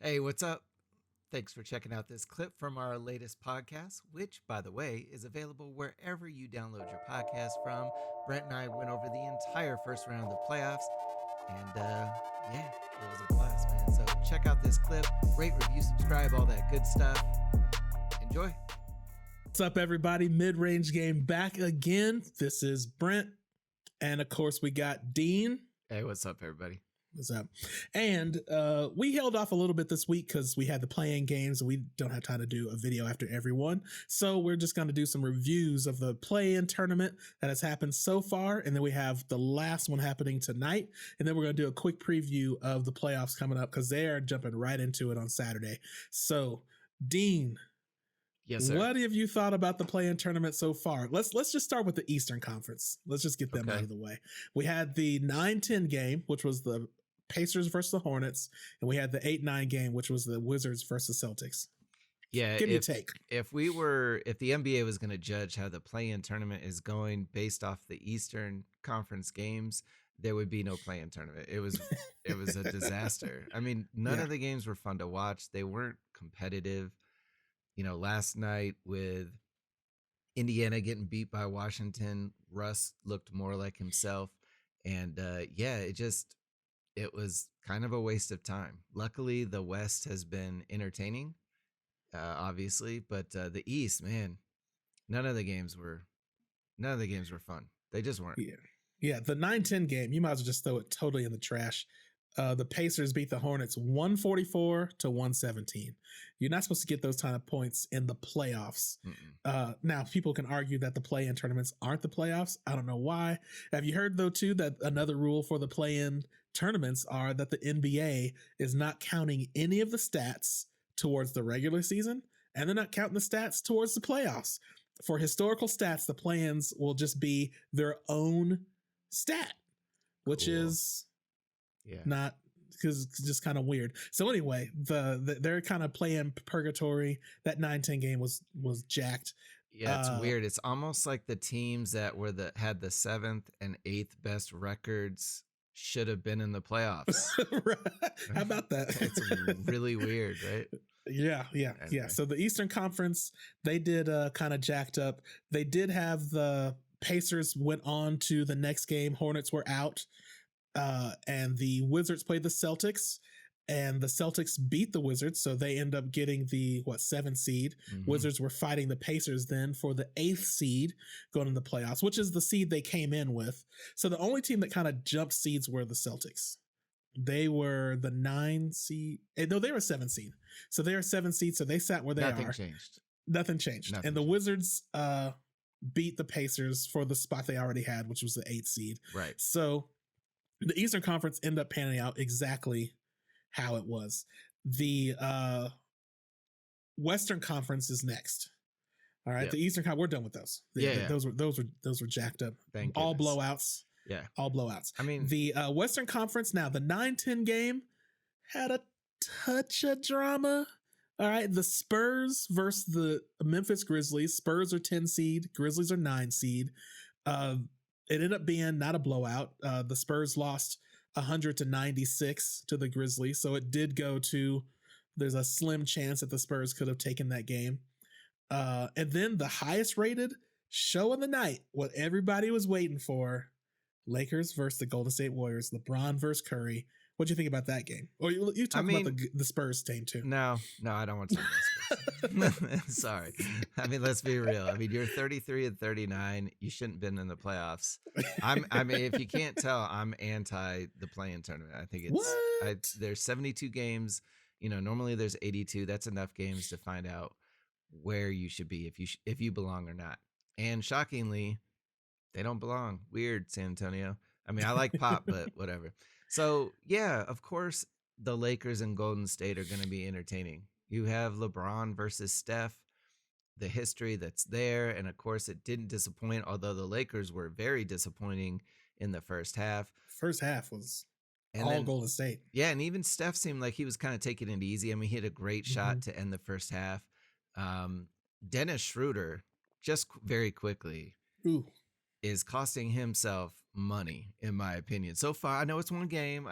Hey, what's up? Thanks for checking out this clip from our latest podcast, which, by the way, is available wherever you download your podcast from. Brent and I went over the entire first round of the playoffs, and yeah, it was a blast, man. So check out this clip, rate, review, subscribe, all that good stuff. Enjoy. What's up, everybody? Mid-range game back again. This is Brent, and of course, we got Dean. Hey, what's up, everybody? What's up? And we held off a little bit this week because we had the play-in games and we don't have time to do a video after everyone. So we're just going to do some reviews of the play-in tournament that has happened so far. And then we have the last one happening tonight. And then we're going to do a quick preview of the playoffs coming up because they are jumping right into it on Saturday. So, Dean. Yes, sir. What have you thought about the play-in tournament so far? Let's just start with the Eastern Conference. Let's just get them out of the way. We had the 9-10 game, which was the Pacers versus the Hornets, and we had the 8-9 game, which was the Wizards versus Celtics. Yeah, give me a take. If the NBA was going to judge how the play-in tournament is going based off the Eastern Conference games, there would be no play-in tournament. It was a disaster. I mean, none of the games were fun to watch. They weren't competitive. You know, last night with Indiana getting beat by Washington, Russ looked more like himself. And it was kind of a waste of time. Luckily, the West has been entertaining, obviously, but the East, man, none of the games were fun. They just weren't. Yeah. The 9-10 game, you might as well just throw it totally in the trash. The Pacers beat the Hornets 144-117. You're not supposed to get those kind of points in the playoffs. Now, people can argue that the play-in tournaments aren't the playoffs. I don't know why. Have you heard, though, too, that another rule for the play-in tournaments are that the NBA is not counting any of the stats towards the regular season, and they're not counting the stats towards the playoffs. For historical stats, the play-ins will just be their own stat, which is... not because it's just kind of weird. So anyway, they're kind of playing purgatory. That 9-10 game was jacked. Yeah, it's weird. It's almost like the teams that had the 7th and 8th best records should have been in the playoffs. How about that? It's really weird, right? Yeah. So the Eastern Conference, they did kind of jacked up. They did have the Pacers went on to the next game. Hornets were out. And the Wizards played the Celtics, and the Celtics beat the Wizards, so they end up getting the 7th seed. Wizards were fighting the Pacers then for the 8th seed going into the playoffs, which is the seed they came in with. So the only team that kind of jumped seeds were the Celtics. They were the 9 seed. No, they were 7 seed. So they are 7 seed. So they sat where they Nothing are. changed. Nothing changed. And the Wizards beat the Pacers for the spot they already had, which was the 8th seed. Right. So the Eastern Conference ended up panning out exactly how it was. The Western Conference is next. All right, The Eastern Conference, we're done with those. Those were jacked up. All blowouts. Yeah, all blowouts. I mean, the Western Conference now, the 9-10 game had a touch of drama. All right, the Spurs versus the Memphis Grizzlies. Spurs are 10 seed, Grizzlies are 9 seed. It ended up being not a blowout. The Spurs lost 100-96 to the Grizzlies. So it did go to, there's a slim chance that the Spurs could have taken that game. And then the highest rated show of the night, what everybody was waiting for, Lakers versus the Golden State Warriors, LeBron versus Curry. What do you think about that game? Or you talk about the Spurs team too. No, I don't want to talk about Spurs. Sorry. I mean, let's be real. I mean, you're 33-39. You shouldn't have been in the playoffs. I mean, if you can't tell, I'm anti the play-in tournament. I think there's 72 games. You know, normally there's 82. That's enough games to find out where you should be, if you belong or not. And shockingly, they don't belong. Weird, San Antonio. I mean, I like pop, but whatever. So, yeah, of course, the Lakers and Golden State are going to be entertaining. You have LeBron versus Steph, the history that's there. And, of course, it didn't disappoint, although the Lakers were very disappointing in the first half. First half was all Golden State. Yeah, and even Steph seemed like he was kind of taking it easy. I mean, he had a great shot to end the first half. Dennis Schroeder, just very quickly, is costing himself money, in my opinion. So far, I know it's one game,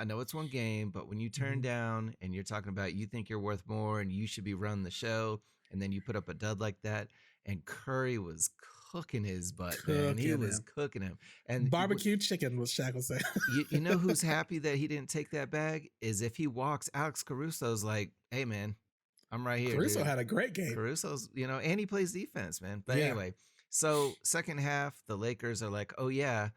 but when you turn down and you're talking about you think you're worth more and you should be running the show, and then you put up a dud like that, and Curry was cooking his butt, man. He was cooking him. And barbecue chicken, was Shaq was saying. you know who's happy that he didn't take that bag? Is if he walks, Alex Caruso's like, hey, man, I'm right here. Caruso had a great game. Caruso's, and he plays defense, man. But anyway, so second half, the Lakers are like, oh, yeah,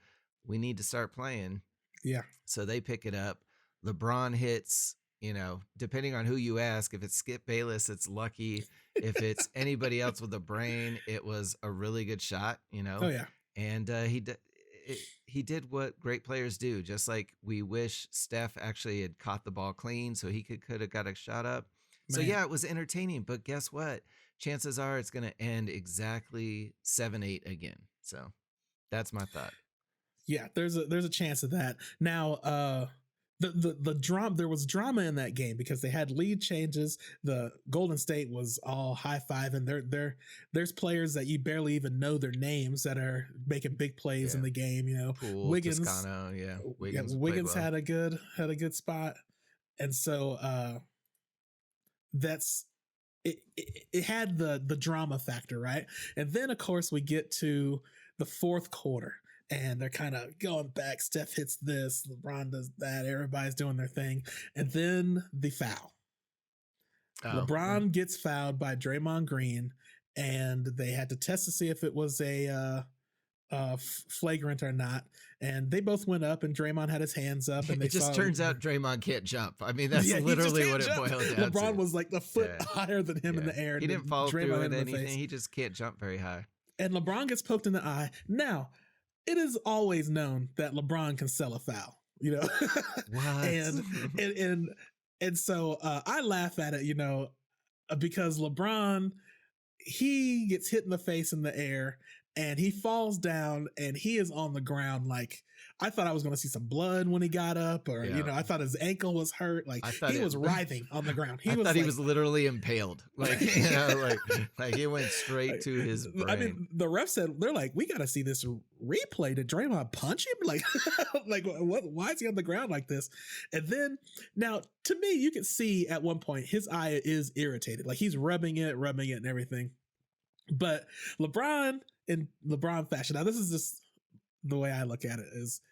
we need to start playing. Yeah. So they pick it up. LeBron hits, depending on who you ask. If it's Skip Bayless, it's lucky. If it's anybody else with a brain, it was a really good shot, Oh, yeah. And he did what great players do, just like we wish Steph actually had caught the ball clean so he could have got a shot up. So, yeah, it was entertaining. But guess what? Chances are it's going to end exactly 7-8 again. So that's my thought. Yeah, there's a chance of that. Now, the drama, there was drama in that game because they had lead changes. The Golden State was all high-fiving. There's players that you barely even know their names that are making big plays in the game. Poole, Wiggins, Toscano, Wiggins had a good spot, and so that's it. It had the drama factor, right? And then of course we get to the fourth quarter. And they're kind of going back. Steph hits this, LeBron does that. Everybody's doing their thing. And then the foul. LeBron gets fouled by Draymond Green, and they had to test to see if it was a flagrant or not. And they both went up, and Draymond had his hands up. And it just turns out Draymond can't jump. I mean, that's literally what it boiled down LeBron to. was like the foot higher than him in the air. He didn't fall through with anything. He just can't jump very high. And LeBron gets poked in the eye. Now, it is always known that LeBron can sell a foul, What? and so I laugh at it, because LeBron, he gets hit in the face in the air and he falls down and he is on the ground. Like, I thought I was going to see some blood when he got up, or, I thought his ankle was hurt. Like, he was writhing on the ground. He was literally impaled. Like, like he went straight to his brain. I mean, the ref said, they're like, we got to see this replay. Did Draymond punch him? Like, what? Why is he on the ground like this? And then, now, to me, you can see at one point his eye is irritated. Like, he's rubbing it and everything. But LeBron, in LeBron fashion, now this is just the way I look at it, is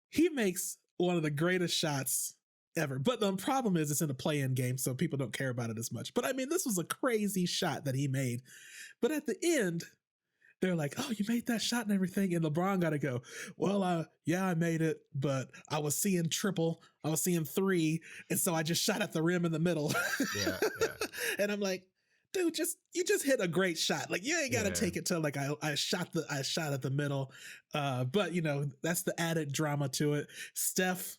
he makes one of the greatest shots ever. But the problem is it's in a play-in game, so people don't care about it as much. But I mean, this was a crazy shot that he made. But at the end, they're like, oh, you made that shot and everything. And LeBron got to go, well, yeah, I made it, but I was seeing triple. I was seeing 3. And so I just shot at the rim in the middle. Yeah. And I'm like, dude, you just hit a great shot. Like, you ain't got to take it to like I shot at the middle. But that's the added drama to it. Steph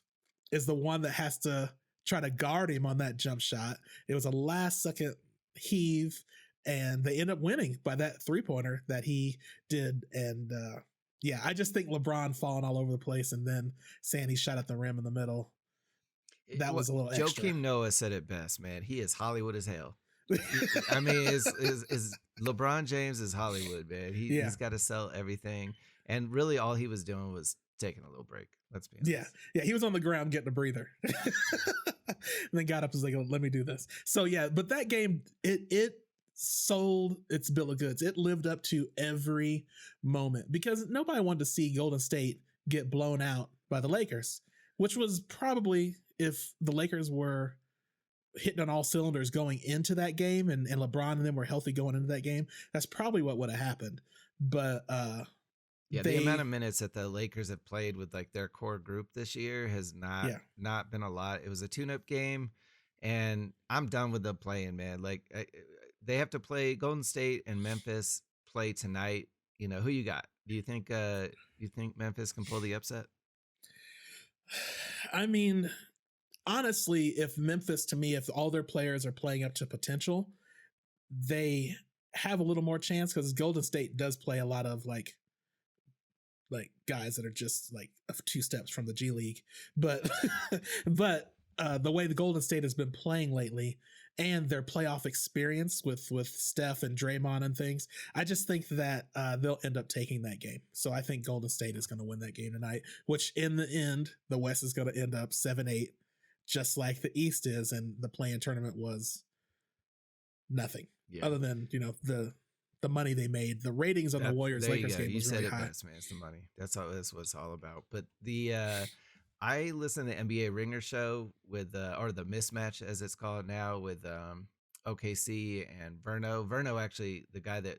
is the one that has to try to guard him on that jump shot. It was a last second heave, and they end up winning by that 3-pointer that he did. And I just think LeBron falling all over the place and then saying he shot at the rim in the middle. That was a little extra. Joakim Noah said it best, man. He is Hollywood as hell. I mean, is LeBron James is Hollywood, man. He's got to sell everything, and really all he was doing was taking a little break. Let's be honest. Yeah, he was on the ground getting a breather, and then got up and was like, oh, "Let me do this." So but that game it sold its bill of goods. It lived up to every moment because nobody wanted to see Golden State get blown out by the Lakers, which was probably, if the Lakers were hitting on all cylinders going into that game and LeBron and them were healthy going into that game, that's probably what would have happened. But the amount of minutes that the Lakers have played with like their core group this year has not been a lot. It was a tune-up game, and I'm done with the play-in, man. Like, they have to play Golden State and Memphis play tonight. Who you got? Do you think Memphis can pull the upset? I mean, honestly, if Memphis, to me, if all their players are playing up to potential, they have a little more chance, because Golden State does play a lot of like guys that are just like 2 steps from the G League. But the way the Golden State has been playing lately and their playoff experience with Steph and Draymond and things, I just think that they'll end up taking that game. So I think Golden State is going to win that game tonight, which in the end, the West is going to end up 7-8, just like the East is, and the play-in tournament was nothing other than, the money they made. The ratings on the Warriors Lakers game was really high. You said it best, man. It's the money. That's what it's all about. But the I listen to the NBA Ringer show with or the mismatch as it's called now with OKC and Verno. Verno, actually, the guy that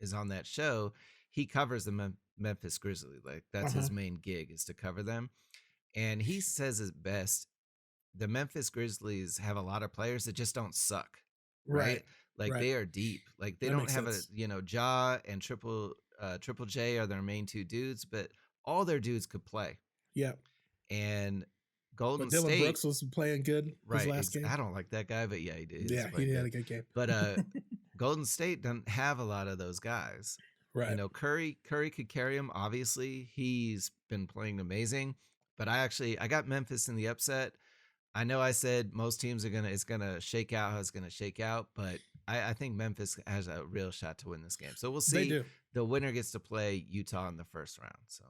is on that show, he covers the Memphis Grizzlies. Like that's his main gig, is to cover them. And he says it best. The Memphis Grizzlies have a lot of players that just don't suck. Right. Like they are deep. Like they don't have sense. Ja and Triple J are their main two dudes, but all their dudes could play. Yeah. And Golden Dylan State Brooks was playing good his last game. I don't like that guy, but yeah, he did. Yeah, he had a good game. But Golden State doesn't have a lot of those guys. Right. Curry could carry him. Obviously, he's been playing amazing. But I got Memphis in the upset. I know I said most teams it's gonna shake out how it's gonna shake out, but I think Memphis has a real shot to win this game. So we'll see. They do. The winner gets to play Utah in the first round. So